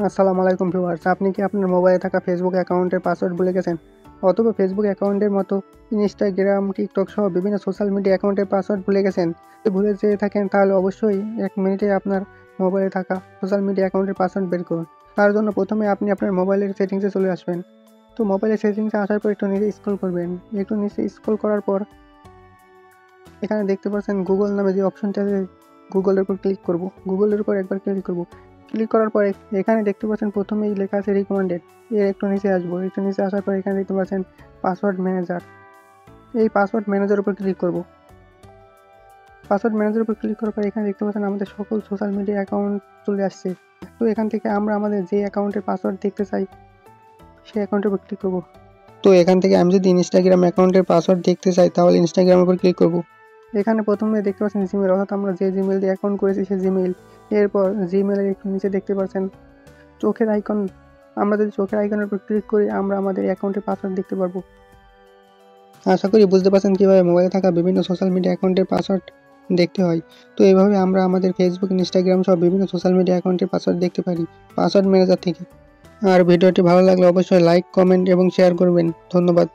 আসসালামু আলাইকুম ভিউয়ার্স, আপনি কি আপনার মোবাইলে থাকা ফেসবুক অ্যাকাউন্টের পাসওয়ার্ড ভুলে গেছেন? অথবা ফেসবুক অ্যাকাউন্টের মতো ইনস্টাগ্রাম, টিকটক সহ বিভিন্ন সোশ্যাল মিডিয়া অ্যাকাউন্টের পাসওয়ার্ড ভুলে গেছেন? যদি ভুলে যেয়ে থাকেন তাহলে অবশ্যই 1 মিনিটে আপনার মোবাইলে থাকা সোশ্যাল মিডিয়া অ্যাকাউন্টের পাসওয়ার্ড বের করুন। তার জন্য প্রথমে আপনি আপনার মোবাইলের সেটিংসে চলে আসবেন। তো মোবাইলের সেটিংসে আসার পর একটু নিচে স্ক্রল করবেন। একটু নিচে স্ক্রল করার পর এখানে দেখতে পাচ্ছেন গুগল নামে যে অপশনটা আছে, গুগলের উপর ক্লিক করব। গুগলের উপর একবার ক্লিক করব। ক্লিক করার পরে এখানে দেখতে পাচ্ছেন প্রথমেই লেখা আছে রিকমেন্ডেড। এর একটু নিচে আসবো। একটু নিচে আসার পর এখানে দেখতে পাচ্ছেন পাসওয়ার্ড ম্যানেজার। এই পাসওয়ার্ড ম্যানেজার উপর ক্লিক করব। পাসওয়ার্ড ম্যানেজার উপর ক্লিক করার পর এখানে দেখতে পাচ্ছেন আমাদের সকল সোশ্যাল মিডিয়া অ্যাকাউন্ট চলে আসছে। তো এখান থেকে আমরা আমাদের যে অ্যাকাউন্টের পাসওয়ার্ড দেখতে চাই সেই অ্যাকাউন্টের উপর ক্লিক করব। তো এখান থেকে আমি যদি ইনস্টাগ্রাম অ্যাকাউন্টের পাসওয়ার্ড দেখতে চাই তাহলে ইনস্টাগ্রামের উপর ক্লিক করব। এখানে প্রথমে দেখতে পাচ্ছেন জিমেল, অর্থাৎ আমরা যে জিমেল দিয়ে অ্যাকাউন্ট করেছি সেই জিমেল। এরপর জিমেলের একটু নিচে দেখতে পাচ্ছেন চোখের আইকন। আমরা যদি চোখের আইকনের উপর ক্লিক করি আমরা আমাদের অ্যাকাউন্টের পাসওয়ার্ড দেখতে পারবো। আশা করি বুঝতে পারছেন কীভাবে মোবাইলে থাকা বিভিন্ন সোশ্যাল মিডিয়া অ্যাকাউন্টের পাসওয়ার্ড দেখতে হয়। তো এইভাবে আমরা আমাদের ফেসবুক, ইনস্টাগ্রাম সহ বিভিন্ন সোশ্যাল মিডিয়া অ্যাকাউন্টের পাসওয়ার্ড দেখতে পারি পাসওয়ার্ড ম্যানেজার থেকে। আর ভিডিওটি ভালো লাগলে অবশ্যই লাইক, কমেন্ট এবং শেয়ার করবেন। ধন্যবাদ।